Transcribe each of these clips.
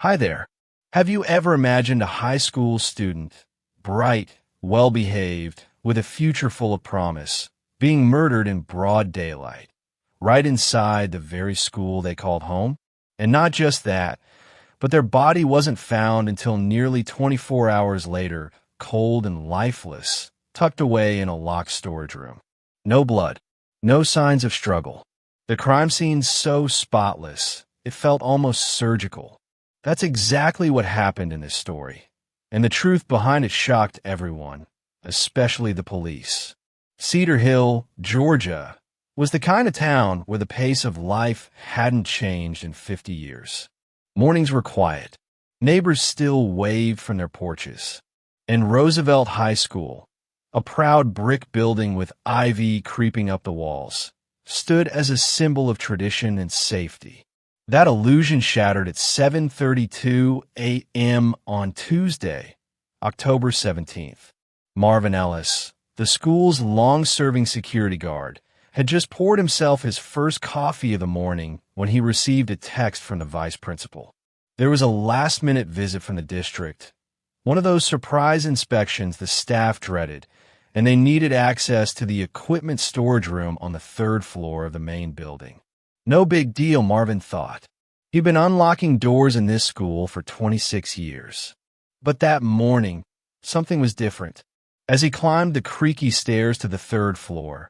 Hi there. Have you ever imagined a high school student, bright, well-behaved, with a future full of promise, being murdered in broad daylight, right inside the very school they called home? And not just that, but their body wasn't found until nearly 24 hours later, cold and lifeless, tucked away in a locked storage room. No blood, no signs of struggle. The crime scene so spotless, it felt almost surgical. That's exactly what happened in this story, and the truth behind it shocked everyone, especially the police. Cedar Hill, Georgia, was the kind of town where the pace of life hadn't changed in 50 years. Mornings were quiet. Neighbors still waved from their porches. And Roosevelt High School, a proud brick building with ivy creeping up the walls, stood as a symbol of tradition and safety. That illusion shattered at 7:32 a.m. on Tuesday, October 17th. Marvin Ellis, the school's long-serving security guard, had just poured himself his first coffee of the morning when he received a text from the vice principal. There was a last-minute visit from the district, one of those surprise inspections the staff dreaded, and they needed access to the equipment storage room on the third floor of the main building. No big deal, Marvin thought. He'd been unlocking doors in this school for 26 years. But that morning, something was different. As he climbed the creaky stairs to the third floor,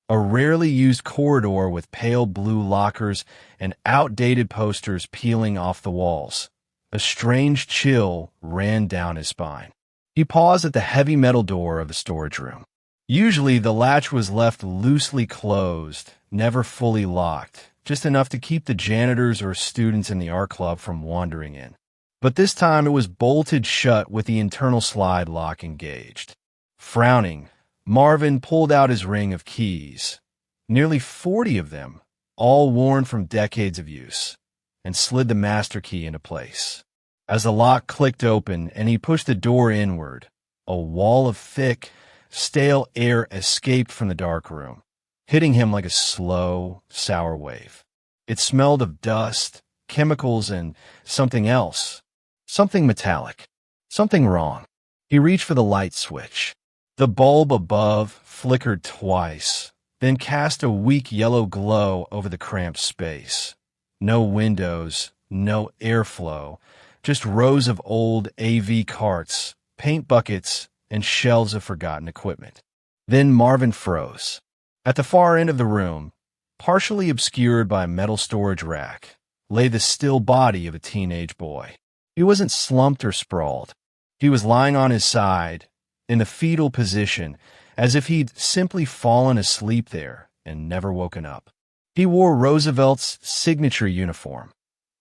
a rarely used corridor with pale blue lockers and outdated posters peeling off the walls, a strange chill ran down his spine. He paused at the heavy metal door of the storage room. Usually, the latch was left loosely closed, never fully locked, just enough to keep the janitors or students in the art club from wandering in. But this time it was bolted shut with the internal slide lock engaged. Frowning, Marvin pulled out his ring of keys, nearly 40 of them, all worn from decades of use, and slid the master key into place. As the lock clicked open and he pushed the door inward, a wall of thick, stale air escaped from the dark room, hitting him like a slow, sour wave. It smelled of dust, chemicals, and something else. Something metallic. Something wrong. He reached for the light switch. The bulb above flickered twice, then cast a weak yellow glow over the cramped space. No windows, no airflow, just rows of old AV carts, paint buckets, and shelves of forgotten equipment. Then Marvin froze. At the far end of the room, partially obscured by a metal storage rack, lay the still body of a teenage boy. He wasn't slumped or sprawled. He was lying on his side, in the fetal position, as if he'd simply fallen asleep there and never woken up. He wore Roosevelt's signature uniform,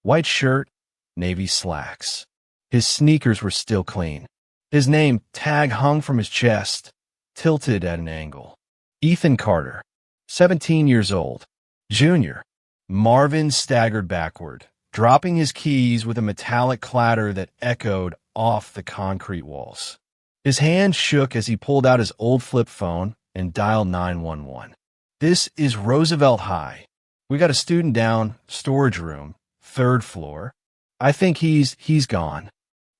white shirt, navy slacks. His sneakers were still clean. His name tag hung from his chest, tilted at an angle. Ethan Carter, 17 years old, junior. Marvin staggered backward, dropping his keys with a metallic clatter that echoed off the concrete walls. His hand shook as he pulled out his old flip phone and dialed 911. This is Roosevelt High. We got a student down, storage room, third floor. I think he's gone.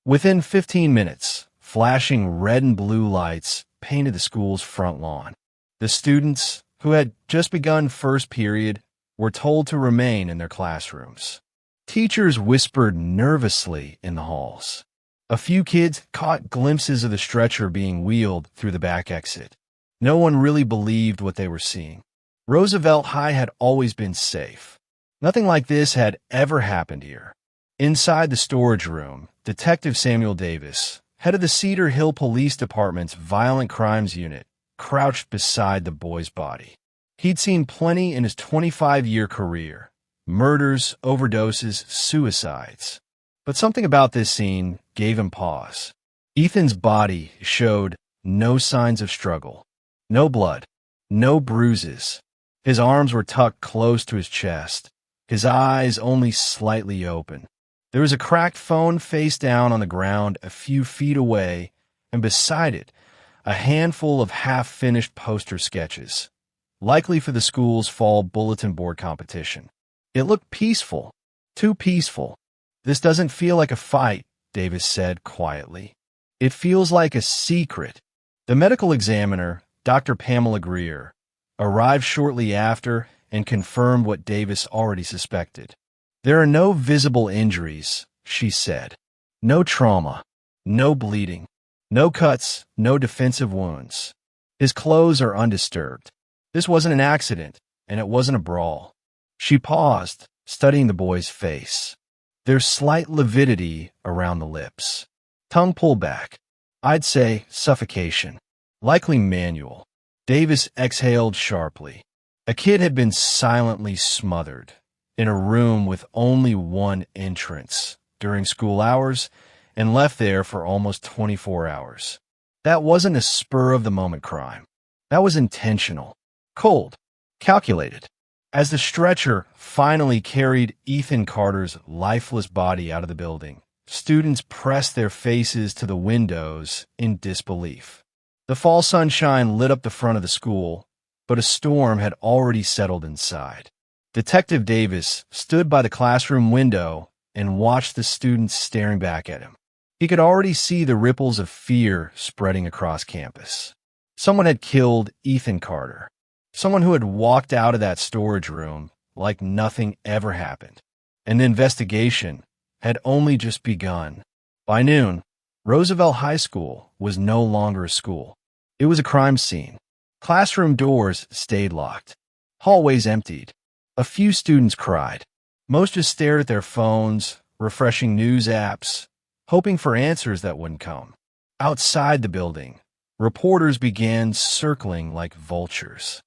Within 15 minutes, flashing red and blue lights painted the school's front lawn. The students, who had just begun first period, were told to remain in their classrooms. Teachers whispered nervously in the halls. A few kids caught glimpses of the stretcher being wheeled through the back exit. No one really believed what they were seeing. Roosevelt High had always been safe. Nothing like this had ever happened here. Inside the storage room, Detective Samuel Davis, head of the Cedar Hill Police Department's Violent Crimes Unit, crouched beside the boy's body. He'd seen plenty in his 25-year career: murders, overdoses, suicides. But something about this scene gave him pause. Ethan's body showed no signs of struggle. No blood. No bruises. His arms were tucked close to his chest, his eyes only slightly open. There was a cracked phone face down on the ground a few feet away, and beside it, a handful of half-finished poster sketches, likely for the school's fall bulletin board competition. It looked peaceful, too peaceful. "This doesn't feel like a fight," Davis said quietly. "It feels like a secret." The medical examiner, Dr. Pamela Greer, arrived shortly after and confirmed what Davis already suspected. "There are no visible injuries," she said. "No trauma, no bleeding, no cuts, no defensive wounds. His clothes are undisturbed. This wasn't an accident, and it wasn't a brawl." She paused, studying the boy's face. There's slight lividity around the lips. Tongue pulled back. "I'd say suffocation. Likely manual." Davis exhaled sharply. A kid had been silently smothered in a room with only one entrance during school hours and left there for almost 24 hours. That wasn't a spur-of-the-moment crime. That was intentional, cold, calculated. As the stretcher finally carried Ethan Carter's lifeless body out of the building, students pressed their faces to the windows in disbelief. The fall sunshine lit up the front of the school, but a storm had already settled inside. Detective Davis stood by the classroom window and watched the students staring back at him. He could already see the ripples of fear spreading across campus. Someone had killed Ethan Carter. Someone who had walked out of that storage room like nothing ever happened. And the investigation had only just begun. By noon, Roosevelt High School was no longer a school. It was a crime scene. Classroom doors stayed locked. Hallways emptied. A few students cried. Most just stared at their phones, refreshing news apps, hoping for answers that wouldn't come. Outside the building, reporters began circling like vultures.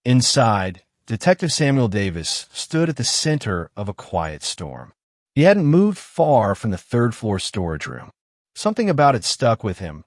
Inside, Detective Samuel Davis stood at the center of a quiet storm. He hadn't moved far from the third-floor storage room. Something about it stuck with him,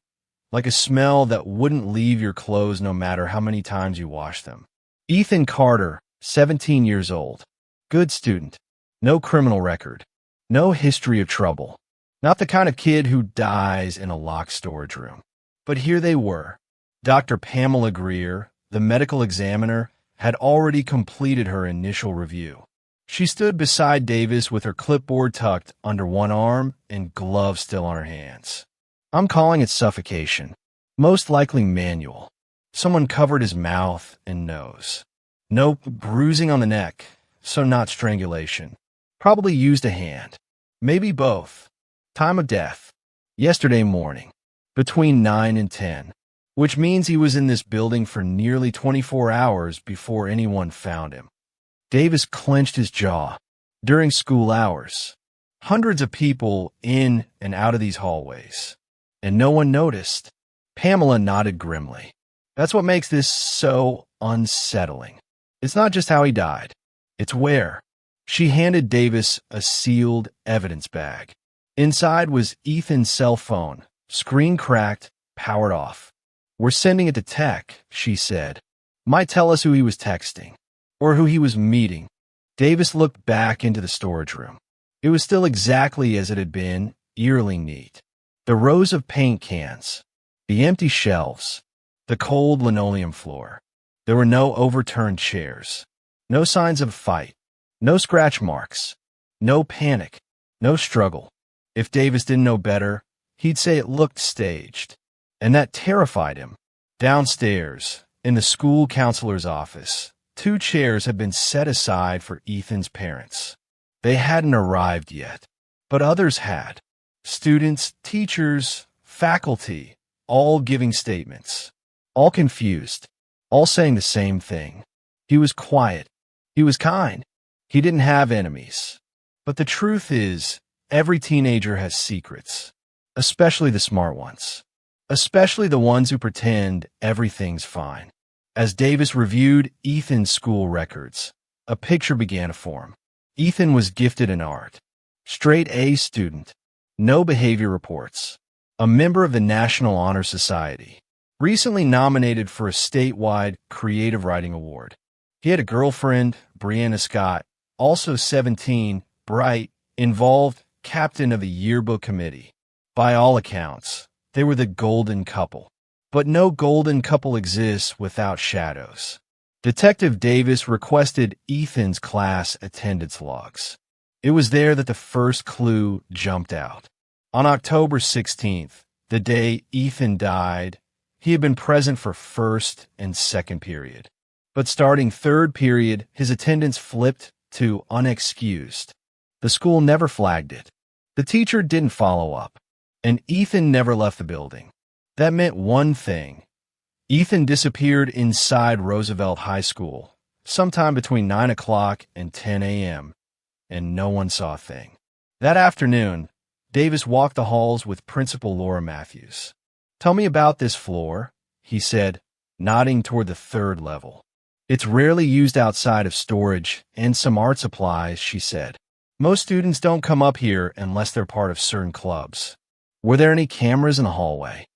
like a smell that wouldn't leave your clothes no matter how many times you washed them. Ethan Carter, 17 years old. Good student. No criminal record. No history of trouble. Not the kind of kid who dies in a locked storage room. But here they were. Dr. Pamela Greer, the medical examiner, had already completed her initial review. She stood beside Davis with her clipboard tucked under one arm and gloves still on her hands. "I'm calling it suffocation. Most likely manual. Someone covered his mouth and nose. No bruising on the neck, so not strangulation. Probably used a hand. Maybe both. Time of death. Yesterday morning. Between 9 and 10. Which means he was in this building for nearly 24 hours before anyone found him." Davis clenched his jaw. During school hours. Hundreds of people in and out of these hallways. And no one noticed. Pamela nodded grimly. "That's what makes this so unsettling. It's not just how he died. It's where." She handed Davis a sealed evidence bag. Inside was Ethan's cell phone, screen cracked, powered off. "We're sending it to tech," she said. "Might tell us who he was texting. Or who he was meeting." Davis looked back into the storage room. It was still exactly as it had been, eerily neat. The rows of paint cans, the empty shelves, the cold linoleum floor. There were no overturned chairs, no signs of a fight, no scratch marks, no panic, no struggle. If Davis didn't know better, he'd say it looked staged. And that terrified him. Downstairs, in the school counselor's office, 2 chairs had been set aside for Ethan's parents. They hadn't arrived yet, but others had. Students, teachers, faculty, all giving statements. All confused. All saying the same thing. He was quiet. He was kind. He didn't have enemies. But the truth is, every teenager has secrets. Especially the smart ones. Especially the ones who pretend everything's fine. As Davis reviewed Ethan's school records, a picture began to form. Ethan was gifted in art. Straight A student. No behavior reports. A member of the National Honor Society. Recently nominated for a statewide creative writing award. He had a girlfriend, Brianna Scott, also 17, bright, involved, captain of the yearbook committee. By all accounts, they were the golden couple. But no golden couple exists without shadows. Detective Davis requested Ethan's class attendance logs. It was there that the first clue jumped out. On October 16th, the day Ethan died, he had been present for first and second period. But starting third period, his attendance flipped to unexcused. The school never flagged it. The teacher didn't follow up, and Ethan never left the building. That meant one thing. Ethan disappeared inside Roosevelt High School, sometime between 9 o'clock and 10 a.m., and no one saw a thing. That afternoon, Davis walked the halls with Principal Laura Matthews. "Tell me about this floor," he said, nodding toward the third level. "It's rarely used outside of storage and some art supplies," she said. "Most students don't come up here unless they're part of certain clubs. Were there any cameras in the hallway?"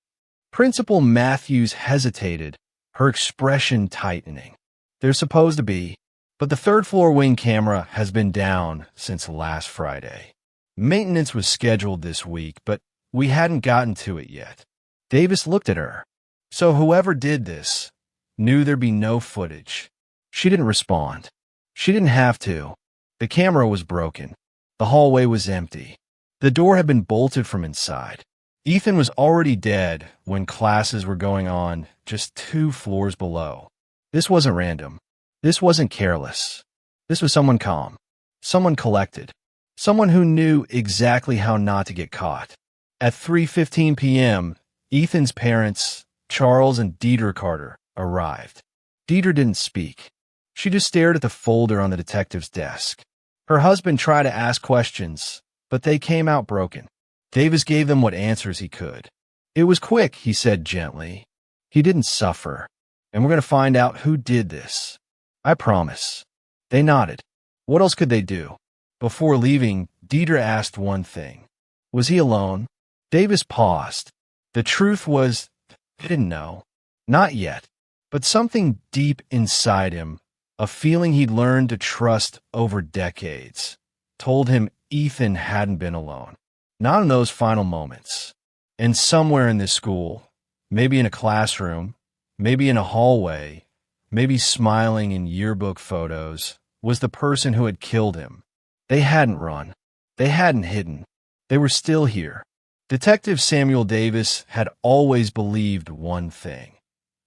Principal Matthews hesitated, her expression tightening. "There's supposed to be, but the third-floor wing camera has been down since last Friday. Maintenance was scheduled this week, but we hadn't gotten to it yet." Davis looked at her. So whoever did this knew there'd be no footage. She didn't respond. She didn't have to. The camera was broken. The hallway was empty. The door had been bolted from inside. Ethan was already dead when classes were going on just 2 floors below. This wasn't random. This wasn't careless. This was someone calm. Someone collected. Someone who knew exactly how not to get caught. At 3:15 p.m., Ethan's parents, Charles and Deidre Carter, arrived. Deidre didn't speak. She just stared at the folder on the detective's desk. Her husband tried to ask questions, but they came out broken. Davis gave them what answers he could. "It was quick," he said gently. "He didn't suffer, and we're going to find out who did this. I promise." They nodded. What else could they do? Before leaving, Deidre asked one thing. Was he alone? Davis paused. The truth was, they didn't know. Not yet. But something deep inside him, a feeling he'd learned to trust over decades, told him Ethan hadn't been alone. Not in those final moments. And somewhere in this school, maybe in a classroom, maybe in a hallway, maybe smiling in yearbook photos, was the person who had killed him. They hadn't run. They hadn't hidden. They were still here. Detective Samuel Davis had always believed one thing.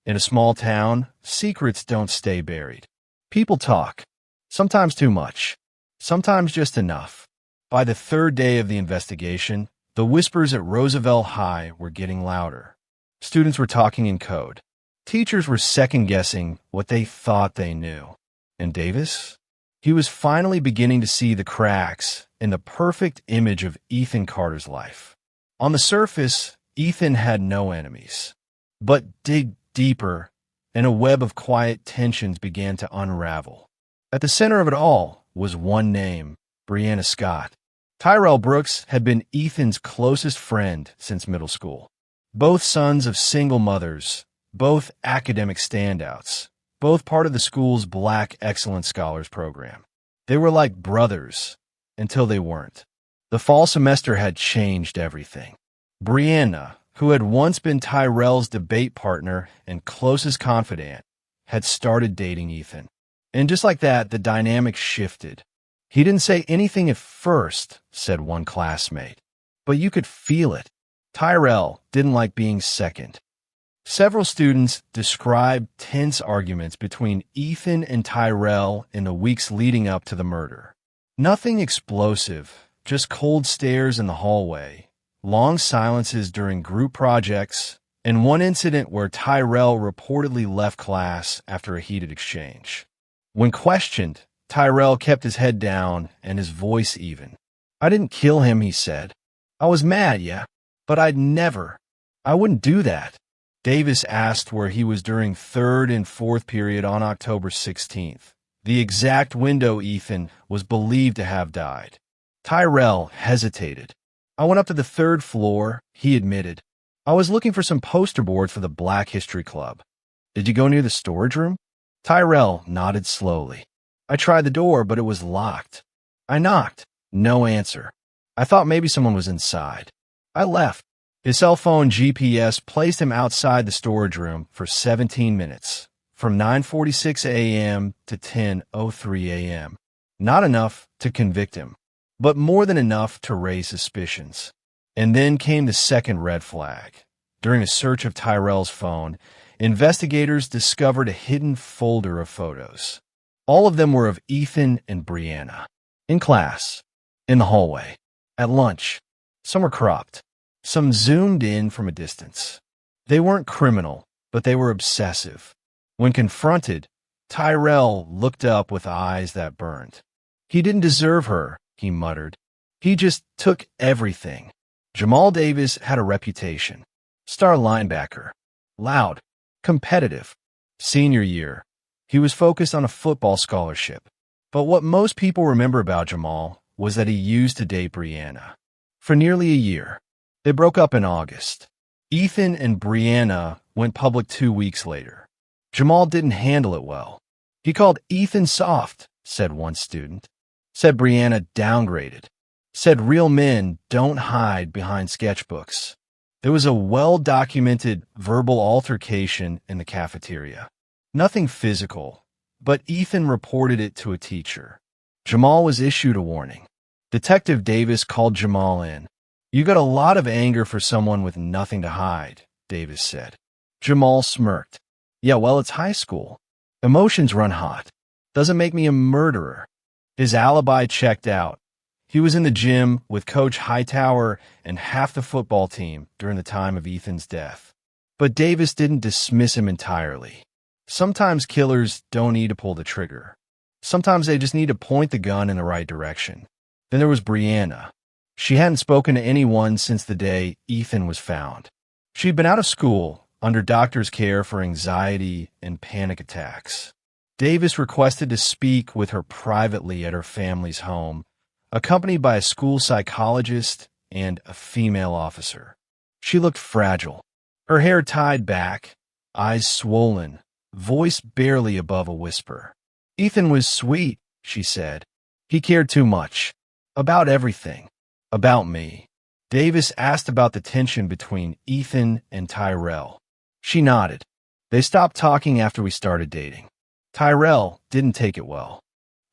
In a small town, secrets don't stay buried. People talk. Sometimes too much. Sometimes just enough. By the third day of the investigation, the whispers at Roosevelt High were getting louder. Students were talking in code. Teachers were second-guessing what they thought they knew. And Davis? He was finally beginning to see the cracks in the perfect image of Ethan Carter's life. On the surface, Ethan had no enemies. But dig deeper, and a web of quiet tensions began to unravel. At the center of it all was one name, Brianna Scott. Tyrell Brooks had been Ethan's closest friend since middle school. Both sons of single mothers, both academic standouts, both part of the school's Black Excellence Scholars program. They were like brothers until they weren't. The fall semester had changed everything. Brianna, who had once been Tyrell's debate partner and closest confidant, had started dating Ethan. And just like that, the dynamic shifted. "He didn't say anything at first," said one classmate, "but you could feel it. Tyrell didn't like being second." Several students described tense arguments between Ethan and Tyrell in the weeks leading up to the murder. Nothing explosive, just cold stares in the hallway, long silences during group projects, and one incident where Tyrell reportedly left class after a heated exchange. When questioned, Tyrell kept his head down and his voice even. "I didn't kill him," he said. "I was mad, yeah, but I wouldn't do that." Davis asked where he was during third and fourth period on October 16th, the exact window Ethan was believed to have died. Tyrell hesitated. "I went up to the third floor," he admitted. "I was looking for some poster boards for the Black History Club." "Did you go near the storage room?" Tyrell nodded slowly. "I tried the door, but it was locked. I knocked. No answer. I thought maybe someone was inside. I left." His cell phone GPS placed him outside the storage room for 17 minutes, from 9:46 a.m. to 10:03 a.m. Not enough to convict him. but more than enough to raise suspicions. And then came the second red flag. During a search of Tyrell's phone, investigators discovered a hidden folder of photos. All of them were of Ethan and Brianna. In class, in the hallway, at lunch. Some were cropped, some zoomed in from a distance. They weren't criminal, but they were obsessive. When confronted, Tyrell looked up with eyes that burned. He didn't deserve her, he muttered. He just took everything. Jamal Davis had a reputation. Star linebacker. Loud. Competitive. Senior year. He was focused on a football scholarship. But what most people remember about Jamal was that he used to date Brianna. For nearly a year. They broke up in August. Ethan and Brianna went public 2 weeks later. Jamal didn't handle it well. He called Ethan soft, said one student. Said Brianna downgraded. Said real men don't hide behind sketchbooks. There was a well-documented verbal altercation in the cafeteria. Nothing physical, but Ethan reported it to a teacher. Jamal was issued a warning. Detective Davis called Jamal in. You got a lot of anger for someone with nothing to hide, Davis said. Jamal smirked. Yeah, well, it's high school. Emotions run hot. Doesn't make me a murderer. His alibi checked out. He was in the gym with Coach Hightower and half the football team during the time of Ethan's death. But Davis didn't dismiss him entirely. Sometimes killers don't need to pull the trigger. Sometimes they just need to point the gun in the right direction. Then there was Brianna. She hadn't spoken to anyone since the day Ethan was found. She'd been out of school, under doctor's care for anxiety and panic attacks. Davis requested to speak with her privately at her family's home, accompanied by a school psychologist and a female officer. She looked fragile, her hair tied back, eyes swollen, voice barely above a whisper. Ethan was sweet, she said. He cared too much. About everything. About me. Davis asked about the tension between Ethan and Tyrell. She nodded. They stopped talking after we started dating. Tyrell didn't take it well.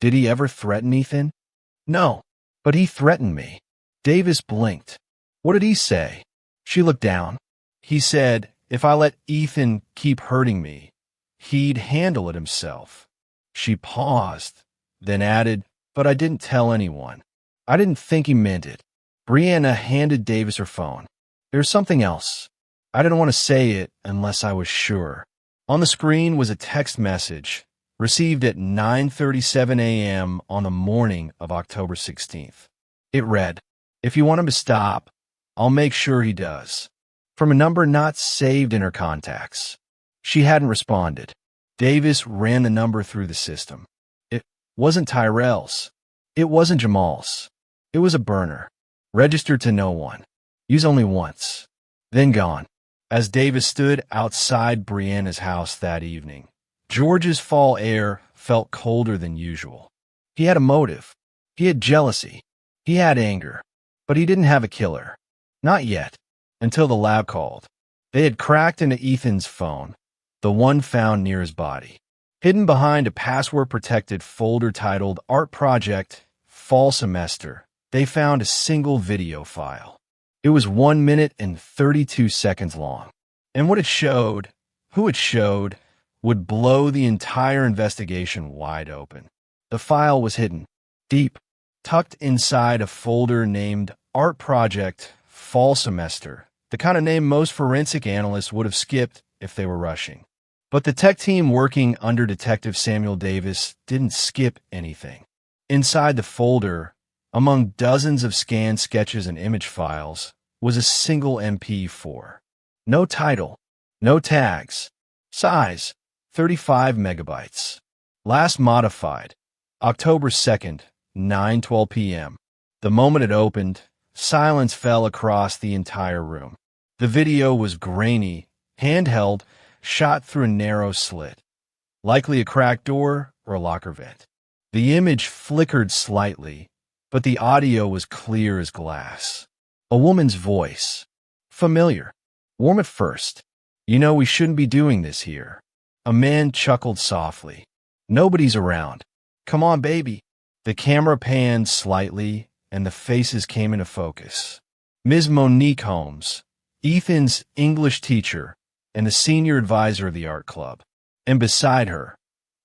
Did he ever threaten Ethan? No, but he threatened me. Davis blinked. What did he say? She looked down. He said, if I let Ethan keep hurting me, he'd handle it himself. She paused, then added, but I didn't tell anyone. I didn't think he meant it. Brianna handed Davis her phone. There's something else. I didn't want to say it unless I was sure. On the screen was a text message received at 9:37 a.m. on the morning of October 16th. It read, if you want him to stop, I'll make sure he does. From a number not saved in her contacts. She hadn't responded. Davis ran the number through the system. It wasn't Tyrell's. It wasn't Jamal's. It was a burner. Registered to no one. Used only once. Then gone. As Davis stood outside Brianna's house that evening, George's fall air felt colder than usual. He had a motive. He had jealousy. He had anger. But he didn't have a killer. Not yet. Until the lab called. They had cracked into Ethan's phone, the one found near his body. Hidden behind a password-protected folder titled Art Project, Fall Semester, they found a single video file. It was 1 minute and 32 seconds long. And what it showed, who it showed, would blow the entire investigation wide open. The file was hidden, deep, tucked inside a folder named Art Project, Fall Semester, the kind of name most forensic analysts would have skipped if they were rushing. But the tech team working under Detective Samuel Davis didn't skip anything. Inside the folder, among dozens of scanned sketches and image files, was a single MP4. No title, no tags. Size, 35 megabytes. Last modified, October 2nd, 9:12 p.m. The moment it opened, silence fell across the entire room. The video was grainy, handheld, shot through a narrow slit, likely a cracked door or a locker vent. The image flickered slightly, but the audio was clear as glass. A woman's voice. Familiar. Warm at first. You know we shouldn't be doing this here. A man chuckled softly. Nobody's around. Come on, baby. The camera panned slightly, and the faces came into focus. Ms. Monique Holmes, Ethan's English teacher and the senior advisor of the art club. And beside her,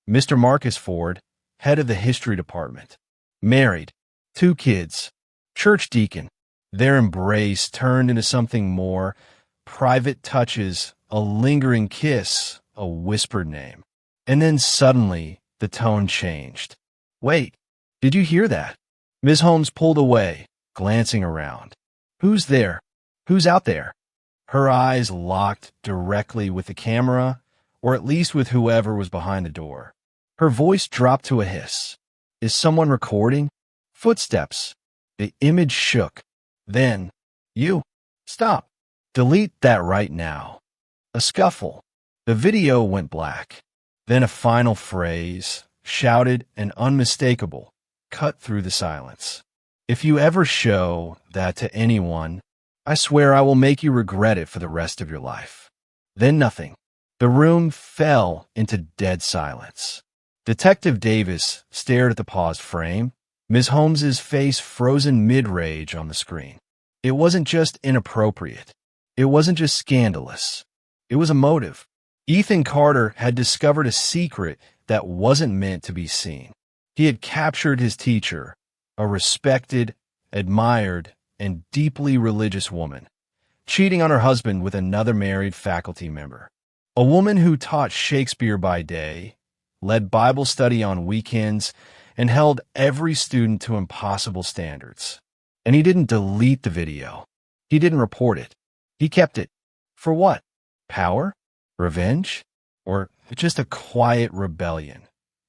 Mr. Marcus Ford, head of the history department. Married, 2 kids, church deacon. Their embrace turned into something more. Private touches, a lingering kiss, a whispered name. And then suddenly, the tone changed. Wait, did you hear that? Ms. Holmes pulled away, glancing around. Who's there? Who's out there? Her eyes locked directly with the camera, or at least with whoever was behind the door. Her voice dropped to a hiss. Is someone recording? Footsteps. The image shook. Then, you. Stop. Delete that right now. A scuffle. The video went black. Then a final phrase, shouted and unmistakable, cut through the silence. If you ever show that to anyone, I swear I will make you regret it for the rest of your life. Then nothing. The room fell into dead silence. Detective Davis stared at the paused frame, Ms. Holmes's face frozen mid-rage on the screen. It wasn't just inappropriate. It wasn't just scandalous. It was emotive. Ethan Carter had discovered a secret that wasn't meant to be seen. He had captured his teacher, a respected, admired, and deeply religious woman, cheating on her husband with another married faculty member. A woman who taught Shakespeare by day, led Bible study on weekends, and held every student to impossible standards. And he didn't delete the video. He didn't report it. He kept it. For what? Power? Revenge? Or just a quiet rebellion?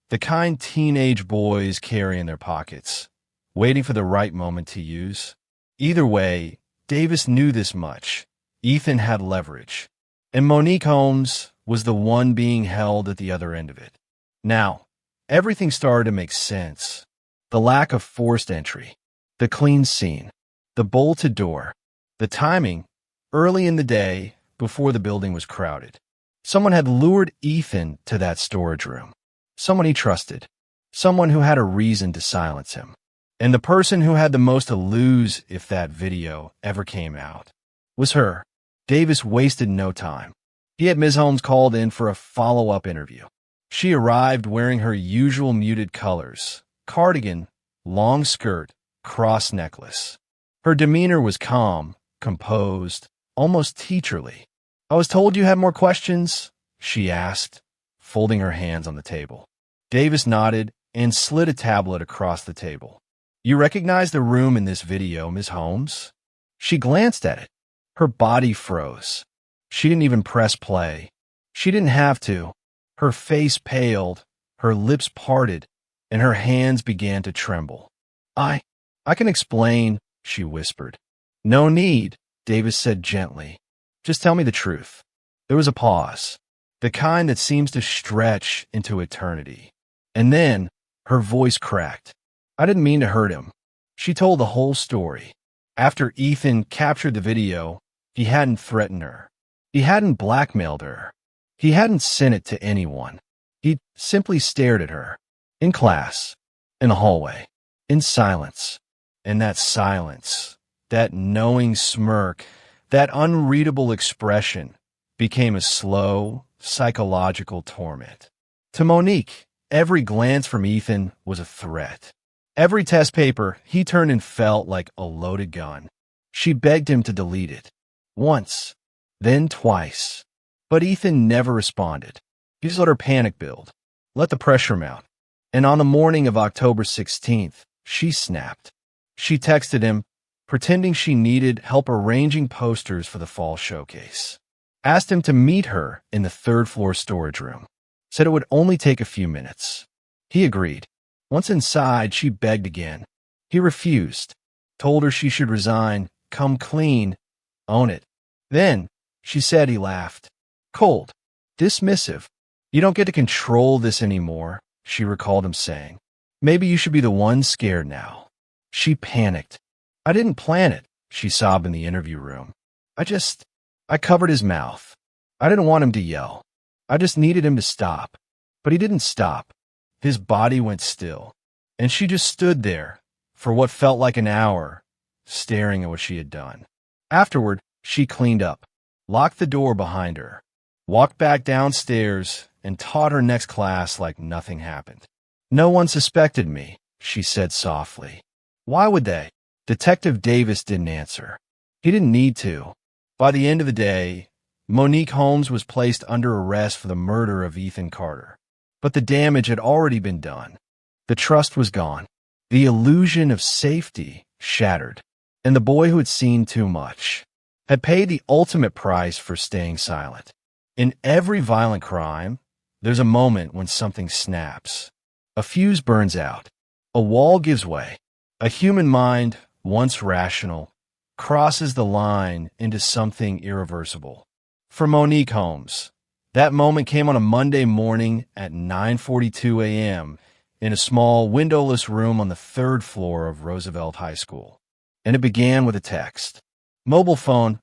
The kind teenage boys carry in their pockets, waiting for the right moment to use. Either way, Davis knew this much. Ethan had leverage. And Monique Holmes was the one being held at the other end of it. Now, everything started to make sense. The lack of forced entry, the clean scene, the bolted door, the timing, early in the day before the building was crowded. Someone had lured Ethan to that storage room. Someone he trusted. Someone who had a reason to silence him. And the person who had the most to lose if that video ever came out was her. Davis wasted no time. He had Ms. Holmes called in for a follow-up interview. She arrived wearing her usual muted colors, cardigan, long skirt, cross necklace. Her demeanor was calm, composed, almost teacherly. I was told you had more questions, she asked, folding her hands on the table. Davis nodded and slid a tablet across the table. You recognize the room in this video, Ms. Holmes? She glanced at it. Her body froze. She didn't even press play. She didn't have to. Her face paled, her lips parted, and her hands began to tremble. I can explain, she whispered. No need, Davis said gently. Just tell me the truth. There was a pause, the kind that seems to stretch into eternity. And then her voice cracked. I didn't mean to hurt him. She told the whole story. After Ethan captured the video, he hadn't threatened her. He hadn't blackmailed her. He hadn't sent it to anyone. He simply stared at her. In class. In the hallway. In silence. And that silence, that knowing smirk, that unreadable expression became a slow, psychological torment. To Monique, every glance from Ethan was a threat. Every test paper he turned and felt like a loaded gun. She begged him to delete it. Once, then twice. But Ethan never responded. He just let her panic build, let the pressure mount. And on the morning of October 16th, she snapped. She texted him, pretending she needed help arranging posters for the fall showcase. Asked him to meet her in the third-floor storage room. Said it would only take a few minutes. He agreed. Once inside, she begged again. He refused. Told her she should resign, come clean, own it. Then, she said, he laughed. Cold. Dismissive. You don't get to control this anymore, she recalled him saying. Maybe you should be the one scared now. She panicked. I didn't plan it, she sobbed in the interview room. I covered his mouth. I didn't want him to yell. I just needed him to stop. But he didn't stop. His body went still. And she just stood there, for what felt like an hour, staring at what she had done. Afterward, she cleaned up, locked the door behind her, walked back downstairs, and taught her next class like nothing happened. "No one suspected me," she said softly. "Why would they?" Detective Davis didn't answer. He didn't need to. By the end of the day, Monique Holmes was placed under arrest for the murder of Ethan Carter. But the damage had already been done. The trust was gone. The illusion of safety shattered. And the boy who had seen too much had paid the ultimate price for staying silent. In every violent crime, there's a moment when something snaps. A fuse burns out. A wall gives way. A human mind, once rational, crosses the line into something irreversible. For Monique Holmes, that moment came on a Monday morning at 9:42 a.m. in a small, windowless room on the third floor of Roosevelt High School. And it began with a text. Mobile phone.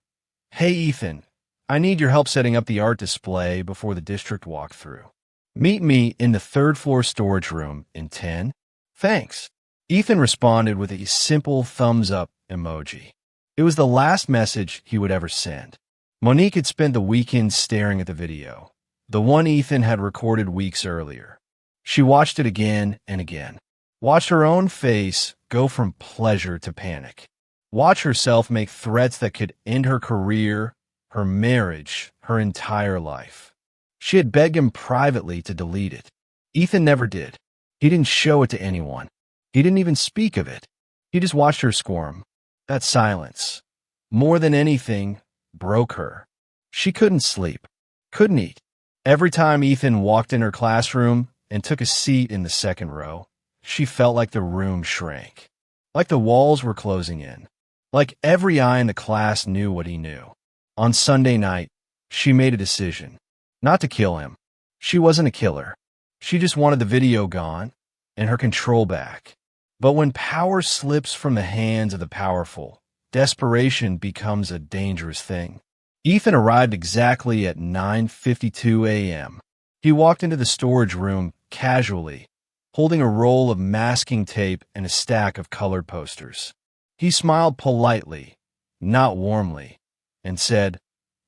"Hey, Ethan, I need your help setting up the art display before the district walkthrough. Meet me in the third floor storage room in 10. Thanks." Ethan responded with a simple thumbs up emoji. It was the last message he would ever send. Monique had spent the weekend staring at the video, the one Ethan had recorded weeks earlier. She watched it again and again, watched her own face go from pleasure to panic, watched herself make threats that could end her career, her marriage, her entire life. She had begged him privately to delete it. Ethan never did. He didn't show it to anyone. He didn't even speak of it. He just watched her squirm. That silence, more than anything, broke her. She couldn't sleep, couldn't eat. Every time Ethan walked in her classroom and took a seat in the second row, she felt like the room shrank, like the walls were closing in, like every eye in the class knew what he knew. On Sunday night, she made a decision, not to kill him. She wasn't a killer. She just wanted the video gone and her control back. But when power slips from the hands of the powerful, desperation becomes a dangerous thing. Ethan arrived exactly at 9:52 a.m. He walked into the storage room casually, holding a roll of masking tape and a stack of colored posters. He smiled politely, not warmly, and said,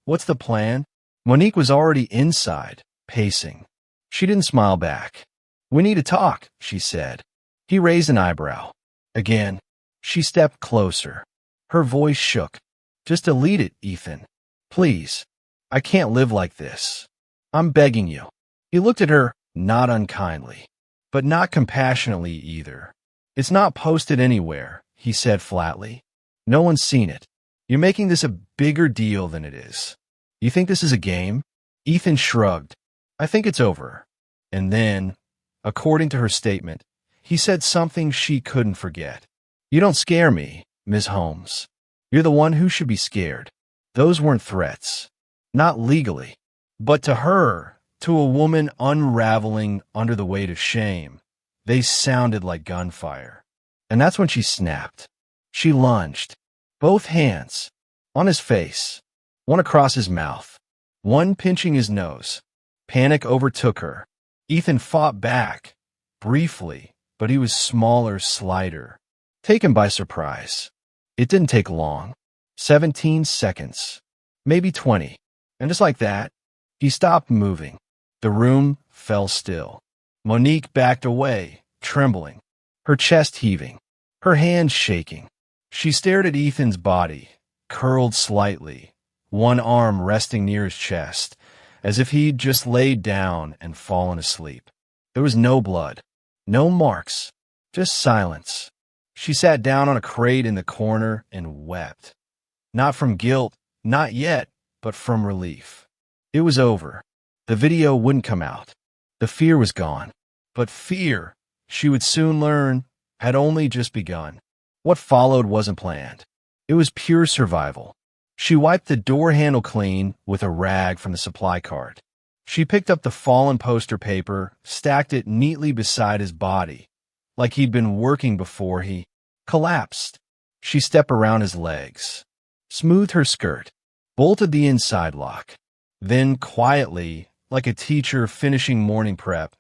"What's the plan?" Monique was already inside, pacing. She didn't smile back. "We need to talk," she said. He raised an eyebrow. Again, she stepped closer. Her voice shook. "Just delete it, Ethan. Please. I can't live like this. I'm begging you." He looked at her, not unkindly, but not compassionately either. "It's not posted anywhere," he said flatly. "No one's seen it. You're making this a bigger deal than it is. You think this is a game?" Ethan shrugged. "I think it's over." And then, according to her statement, he said something she couldn't forget. "You don't scare me, Ms. Holmes. You're the one who should be scared." Those weren't threats. Not legally. But to her, to a woman unraveling under the weight of shame, they sounded like gunfire. And that's when she snapped. She lunged, both hands, on his face, one across his mouth, one pinching his nose. Panic overtook her. Ethan fought back, briefly, but he was smaller, slighter, taken by surprise. It didn't take long. 17 seconds, maybe 20. And just like that, he stopped moving. The room fell still. Monique backed away, trembling, her chest heaving, her hands shaking. She stared at Ethan's body, curled slightly, one arm resting near his chest, as if he'd just laid down and fallen asleep. There was no blood, no marks, just silence. She sat down on a crate in the corner and wept. Not from guilt, not yet, but from relief. It was over. The video wouldn't come out. The fear was gone. But fear, she would soon learn, had only just begun. What followed wasn't planned. It was pure survival. She wiped the door handle clean with a rag from the supply cart. She picked up the fallen poster paper, stacked it neatly beside his body, like he'd been working before he collapsed. She stepped around his legs, smoothed her skirt, bolted the inside lock. Then, quietly, like a teacher finishing morning prep,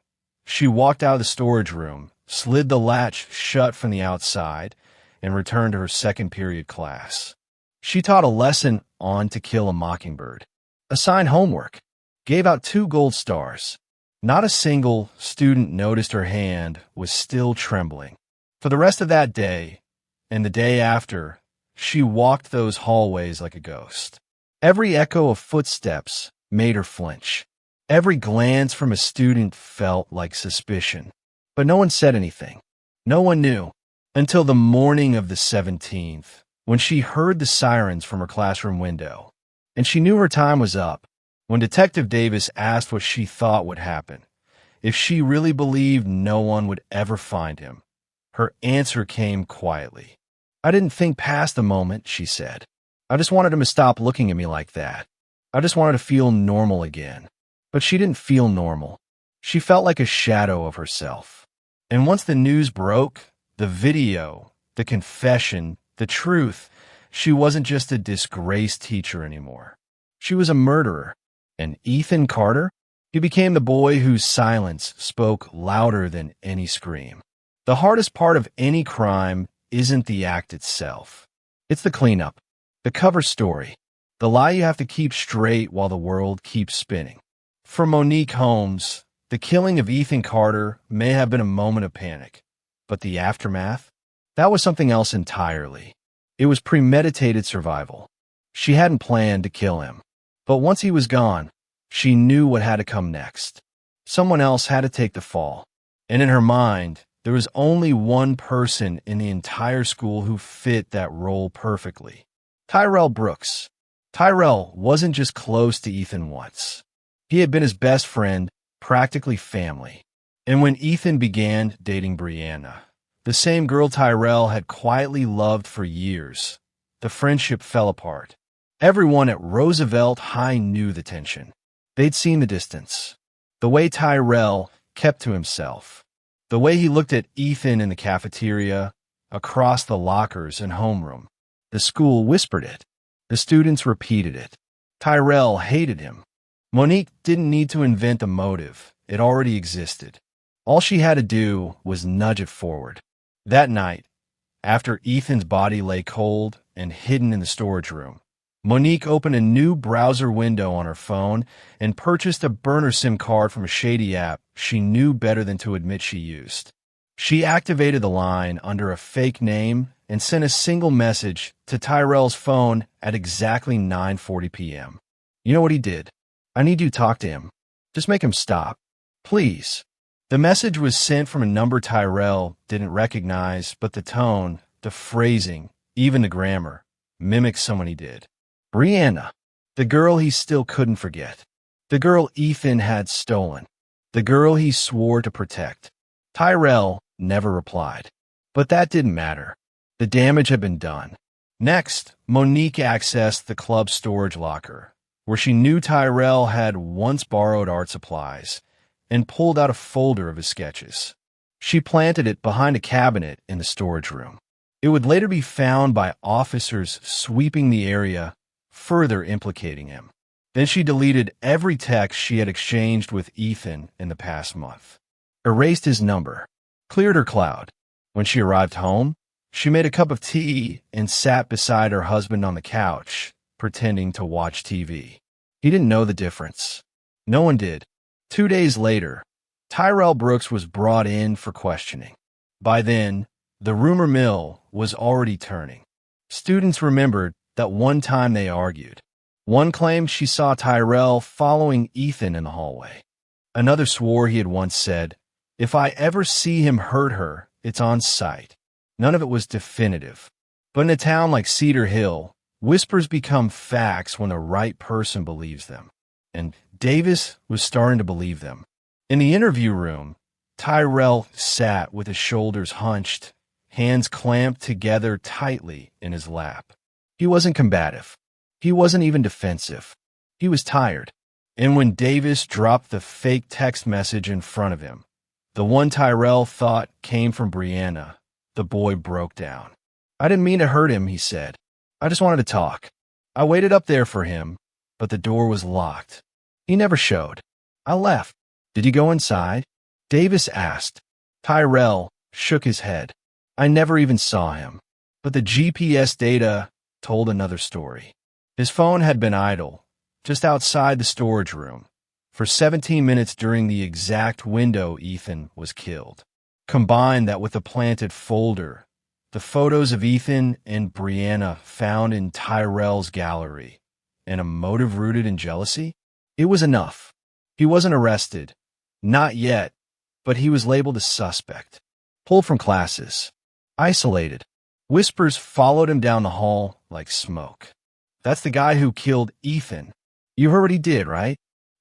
she walked out of the storage room, slid the latch shut from the outside, and returned to her second period class. She taught a lesson on To Kill a Mockingbird, assigned homework, gave out 2 gold stars. Not a single student noticed her hand was still trembling. For the rest of that day, and the day after, she walked those hallways like a ghost. Every echo of footsteps made her flinch. Every glance from a student felt like suspicion. But no one said anything. No one knew. Until the morning of the 17th, when she heard the sirens from her classroom window. And she knew her time was up. When Detective Davis asked what she thought would happen, if she really believed no one would ever find him, her answer came quietly. "I didn't think past the moment," she said. "I just wanted him to stop looking at me like that. I just wanted to feel normal again." But she didn't feel normal. She felt like a shadow of herself. And once the news broke, the video, the confession, the truth, she wasn't just a disgraced teacher anymore. She was a murderer. And Ethan Carter? He became the boy whose silence spoke louder than any scream. The hardest part of any crime isn't the act itself. It's the cleanup, the cover story, the lie you have to keep straight while the world keeps spinning. For Monique Holmes, the killing of Ethan Carter may have been a moment of panic, but the aftermath? That was something else entirely. It was premeditated survival. She hadn't planned to kill him. But once he was gone, she knew what had to come next. Someone else had to take the fall. And in her mind, there was only one person in the entire school who fit that role perfectly. Tyrell Brooks. Tyrell wasn't just close to Ethan once. He had been his best friend, practically family. And when Ethan began dating Brianna, the same girl Tyrell had quietly loved for years, the friendship fell apart. Everyone at Roosevelt High knew the tension. They'd seen the distance. The way Tyrell kept to himself. The way he looked at Ethan in the cafeteria, across the lockers and homeroom. The school whispered it. The students repeated it. Tyrell hated him. Monique didn't need to invent a motive. It already existed. All she had to do was nudge it forward. That night, after Ethan's body lay cold and hidden in the storage room, Monique opened a new browser window on her phone and purchased a burner SIM card from a shady app she knew better than to admit she used. She activated the line under a fake name and sent a single message to Tyrell's phone at exactly 9:40 p.m. You know what he did? "I need you to talk to him. Just make him stop. Please." The message was sent from a number Tyrell didn't recognize, but the tone, the phrasing, even the grammar, mimicked someone he did. Brianna, the girl he still couldn't forget. The girl Ethan had stolen. The girl he swore to protect. Tyrell never replied. But that didn't matter. The damage had been done. Next, Monique accessed the club storage locker, where she knew Tyrell had once borrowed art supplies, and pulled out a folder of his sketches. She planted it behind a cabinet in the storage room. It would later be found by officers sweeping the area, further implicating him. Then she deleted every text she had exchanged with Ethan in the past month, erased his number, cleared her cloud. When she arrived home, she made a cup of tea and sat beside her husband on the couch, pretending to watch TV. He didn't know the difference. No one did. 2 days later, Tyrell Brooks was brought in for questioning. By then, the rumor mill was already turning. Students remembered that one time they argued. One claimed she saw Tyrell following Ethan in the hallway. Another swore he had once said, "If I ever see him hurt her, it's on sight." None of it was definitive. But in a town like Cedar Hill, whispers become facts when the right person believes them. And Davis was starting to believe them. In the interview room, Tyrell sat with his shoulders hunched, hands clamped together tightly in his lap. He wasn't combative. He wasn't even defensive. He was tired. And when Davis dropped the fake text message in front of him, the one Tyrell thought came from Brianna, the boy broke down. "I didn't mean to hurt him," he said. "I just wanted to talk. I waited up there for him, but the door was locked. He never showed. I left." "Did you go inside?" Davis asked. Tyrell, shook his head. I never even saw him. But the GPS data told another story. His phone had been idle, just outside the storage room, for 17 minutes during the exact window Ethan was killed. Combine that with the planted folder, the photos of Ethan and Brianna found in Tyrell's gallery, and a motive rooted in jealousy? It was enough. He wasn't arrested. Not yet, but he was labeled a suspect. Pulled from classes. Isolated. Whispers followed him down the hall like smoke. That's the guy who killed Ethan. You heard what he did, right?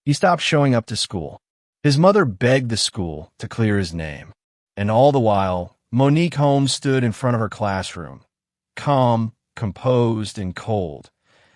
He stopped showing up to school. His mother begged the school to clear his name. And all the while, Monique Holmes stood in front of her classroom, calm, composed, and cold,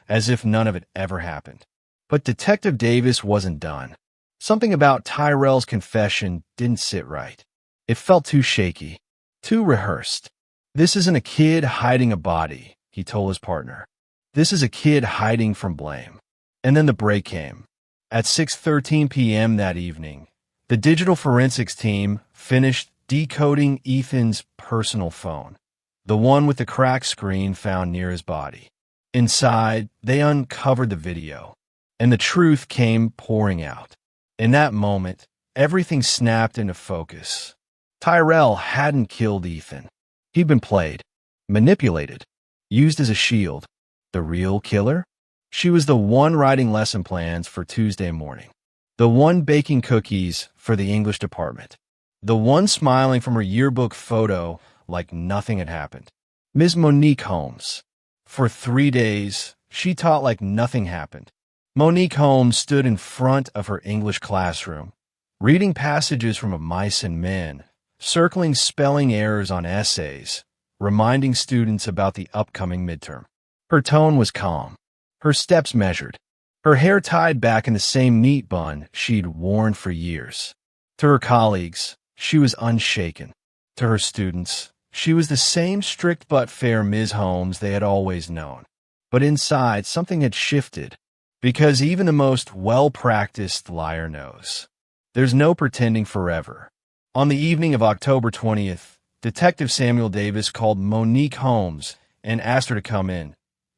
as if none of it ever happened. But Detective Davis wasn't done. Something about Tyrell's confession didn't sit right. It felt too shaky, too rehearsed. This isn't a kid hiding a body, he told his partner. This is a kid hiding from blame. And then the break came. At 6:13 p.m. that evening, the digital forensics team finished decoding Ethan's personal phone, the one with the cracked screen found near his body. Inside, they uncovered the video, and the truth came pouring out. In that moment, everything snapped into focus. Tyrell hadn't killed Ethan. He'd been played, manipulated, used as a shield. The real killer? She was the one writing lesson plans for Tuesday morning, the one baking cookies for the English department, the one smiling from her yearbook photo like nothing had happened. Ms. Monique Holmes. For 3 days, she taught like nothing happened. Monique Holmes stood in front of her English classroom, reading passages from Of Mice and Men, circling spelling errors on essays, reminding students about the upcoming midterm. Her tone was calm, her steps measured, her hair tied back in the same neat bun she'd worn for years. To her colleagues, she was unshaken. To her students, she was the same strict but fair Ms. Holmes they had always known. But inside, something had shifted, because even the most well-practiced liar knows. There's no pretending forever. On the evening of October 20th, Detective Samuel Davis called Monique Holmes and asked her to come in,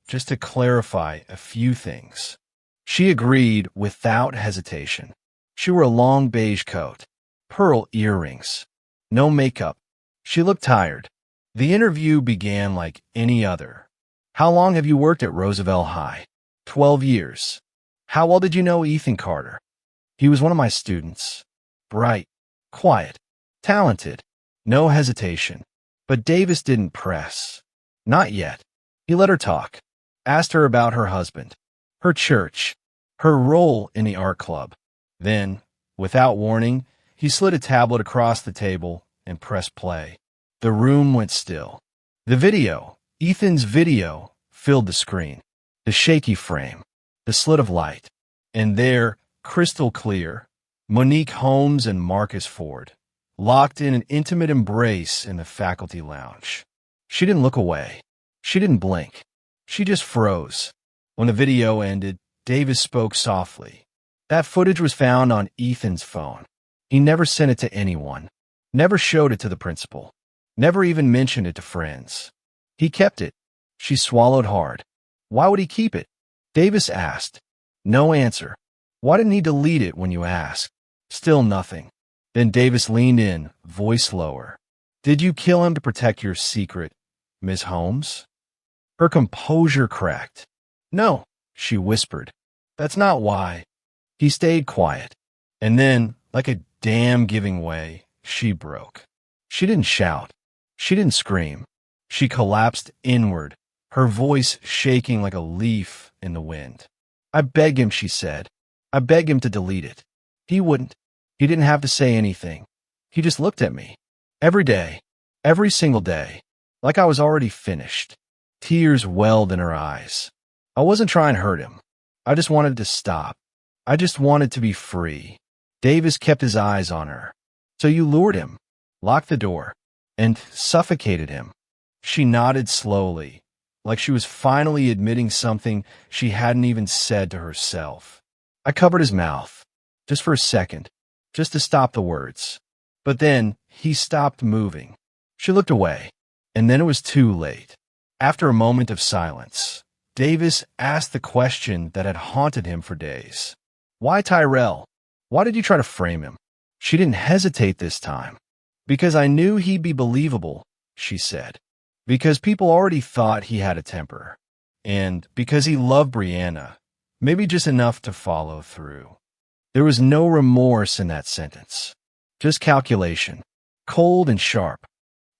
just to clarify a few things. She agreed without hesitation. She wore a long beige coat, pearl earrings, no makeup. She looked tired. The interview began like any other. How long have you worked at Roosevelt High? 12 years. How well did you know Ethan Carter? He was one of my students. Bright, quiet, talented, no hesitation. But Davis didn't press. Not yet. He let her talk, asked her about her husband, her church, her role in the art club. Then, without warning, he slid a tablet across the table and pressed play. The room went still. The video, Ethan's video, filled the screen, the shaky frame, the slit of light. And there, crystal clear, Monique Holmes and Marcus Ford, locked in an intimate embrace in the faculty lounge. She didn't look away. She didn't blink. She just froze. When the video ended, Davis spoke softly. That footage was found on Ethan's phone. He never sent it to anyone, never showed it to the principal, never even mentioned it to friends. He kept it. She swallowed hard. Why would he keep it? Davis asked. No answer. Why didn't he delete it when you asked? Still nothing. Then Davis leaned in, voice lower. Did you kill him to protect your secret, Miss Holmes? Her composure cracked. No, she whispered. That's not why. He stayed quiet. And then, like a dam giving way, she broke. She didn't shout. She didn't scream. She collapsed inward, her voice shaking like a leaf in the wind. I beg him, she said. I beg him to delete it. He wouldn't. He didn't have to say anything. He just looked at me. Every day. Every single day. Like I was already finished. Tears welled in her eyes. I wasn't trying to hurt him. I just wanted to stop. I just wanted to be free. Davis kept his eyes on her. So you lured him, locked the door, and suffocated him. She nodded slowly, like she was finally admitting something she hadn't even said to herself. I covered his mouth, just for a second, just to stop the words. But then he stopped moving. She looked away, and then it was too late. After a moment of silence, Davis asked the question that had haunted him for days. Why Tyrell? Why did you try to frame him? She didn't hesitate this time. Because I knew he'd be believable, she said. Because people already thought he had a temper. And because he loved Brianna, maybe just enough to follow through. There was no remorse in that sentence. Just calculation. Cold and sharp.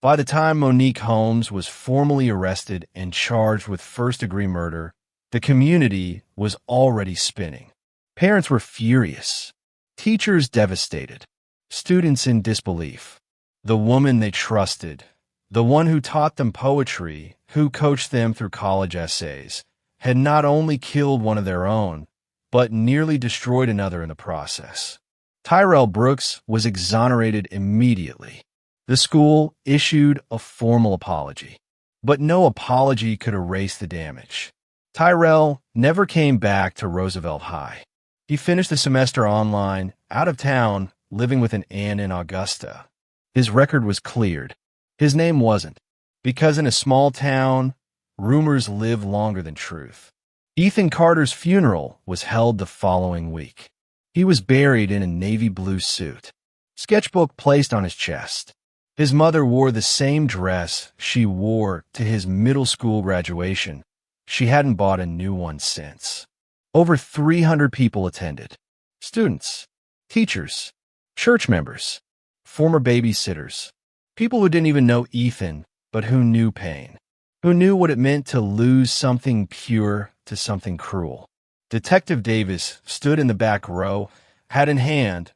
By the time Monique Holmes was formally arrested and charged with first-degree murder, the community was already spinning. Parents were furious. Teachers devastated. Students in disbelief. The woman they trusted, the one who taught them poetry, who coached them through college essays, had not only killed one of their own, but nearly destroyed another in the process. Tyrell Brooks was exonerated immediately. The school issued a formal apology, but no apology could erase the damage. Tyrell never came back to Roosevelt High. He finished the semester online, out of town, living with an aunt in Augusta. His record was cleared. His name wasn't, because in a small town, rumors live longer than truth. Ethan Carter's funeral was held the following week. He was buried in a navy blue suit, sketchbook placed on his chest. His mother wore the same dress she wore to his middle school graduation. She hadn't bought a new one since. Over 300 people attended. Students, teachers, church members, former babysitters, people who didn't even know Ethan, but who knew pain, who knew what it meant to lose something pure to something cruel. Detective Davis stood in the back row, hat in hand,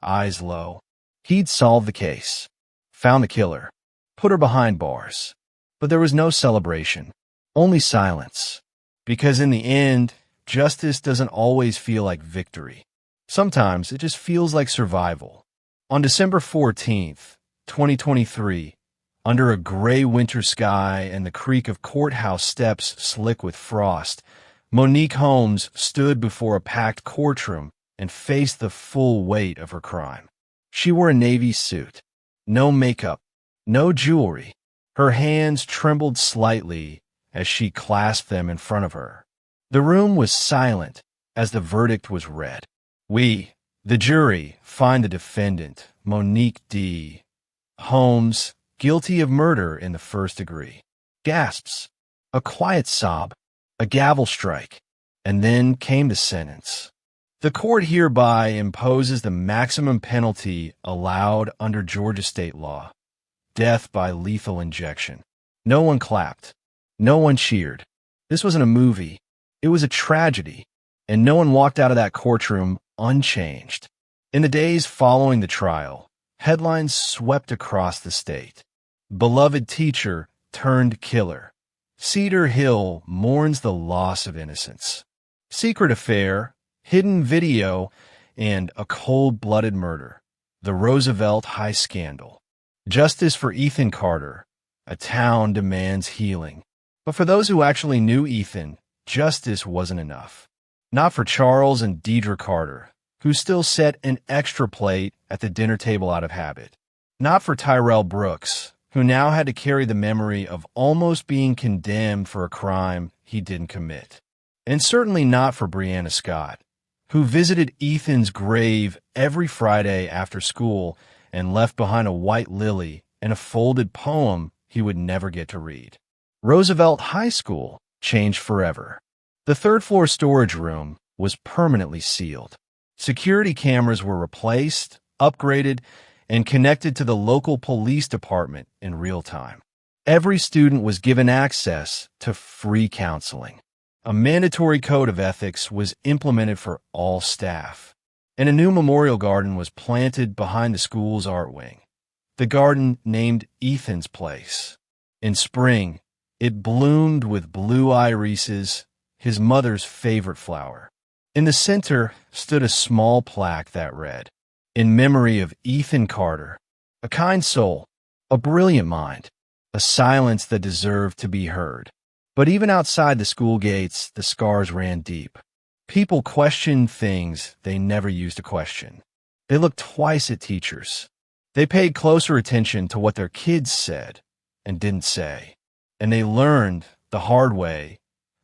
eyes low. He'd solved the case, found the killer, put her behind bars. But there was no celebration, only silence. Because in the end, justice doesn't always feel like victory. Sometimes it just feels like survival. On December 14th, 2023, under a gray winter sky and the creak of courthouse steps slick with frost, Monique Holmes stood before a packed courtroom and faced the full weight of her crime. She wore a navy suit, no makeup, no jewelry. Her hands trembled slightly as she clasped them in front of her. The room was silent as the verdict was read. We, the jury, find the defendant, Monique D. Holmes, guilty of murder in the first degree. Gasps, a quiet sob, a gavel strike, and then came the sentence. The court hereby imposes the maximum penalty allowed under Georgia state law, death by lethal injection. No one clapped. No one cheered. This wasn't a movie. It was a tragedy, and no one walked out of that courtroom unchanged. In the days following the trial, headlines swept across the state. Beloved teacher turned killer. Cedar Hill mourns the loss of innocence. Secret affair, hidden video, and a cold-blooded murder. The Roosevelt High scandal. Justice for Ethan Carter. A town demands healing. But for those who actually knew Ethan, justice wasn't enough. Not for Charles and Deidre Carter, who still set an extra plate at the dinner table out of habit. Not for Tyrell Brooks, who now had to carry the memory of almost being condemned for a crime he didn't commit. And certainly not for Brianna Scott, who visited Ethan's grave every Friday after school and left behind a white lily and a folded poem he would never get to read. Roosevelt High School changed forever. The third-floor storage room was permanently sealed. Security cameras were replaced, upgraded, and connected to the local police department in real time. Every student was given access to free counseling. A mandatory code of ethics was implemented for all staff, and a new memorial garden was planted behind the school's art wing. The garden named Ethan's Place. In spring, it bloomed with blue irises, his mother's favorite flower. In the center stood a small plaque that read, "In memory of Ethan Carter, a kind soul, a brilliant mind, a silence that deserved to be heard." But even outside the school gates, the scars ran deep. People questioned things they never used to question. They looked twice at teachers. They paid closer attention to what their kids said and didn't say. And they learned the hard way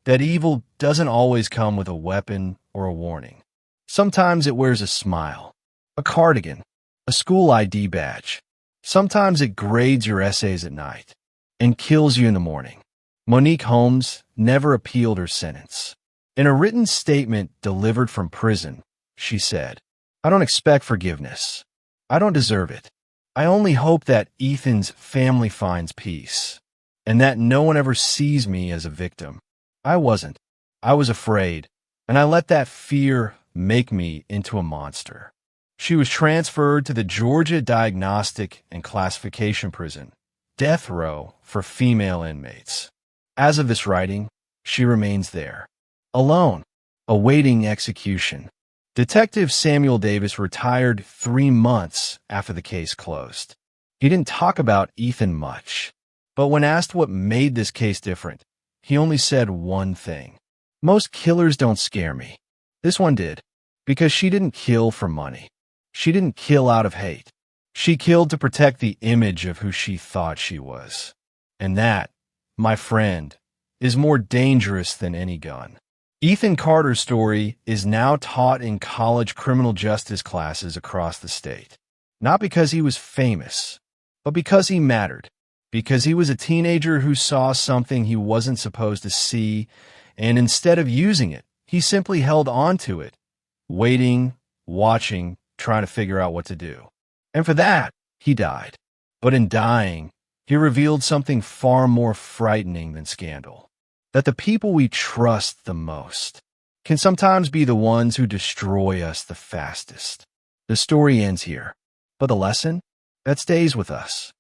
that evil doesn't always come with a weapon or a warning. Sometimes it wears a smile, a cardigan, a school ID badge. Sometimes it grades your essays at night and kills you in the morning. Monique Holmes never appealed her sentence. In a written statement delivered from prison, she said, "I don't expect forgiveness. I don't deserve it. I only hope that Ethan's family finds peace, and that no one ever sees me as a victim. I wasn't. I was afraid, and I let that fear make me into a monster." She was transferred to the Georgia Diagnostic and Classification Prison, death row for female inmates. As of this writing, she remains there, alone, awaiting execution. Detective Samuel Davis retired 3 months after the case closed. He didn't talk about Ethan much, but when asked what made this case different, he only said one thing: "Most killers don't scare me. This one did, because she didn't kill for money. She didn't kill out of hate. She killed to protect the image of who she thought she was. And that, my friend, is more dangerous than any gun." Ethan Carter's story is now taught in college criminal justice classes across the state. Not because he was famous, but because he mattered. Because he was a teenager who saw something he wasn't supposed to see, and instead of using it, he simply held on to it, waiting, watching, trying to figure out what to do. And for that, he died. But in dying, he revealed something far more frightening than scandal: that the people we trust the most can sometimes be the ones who destroy us the fastest. The story ends here, but the lesson? That stays with us.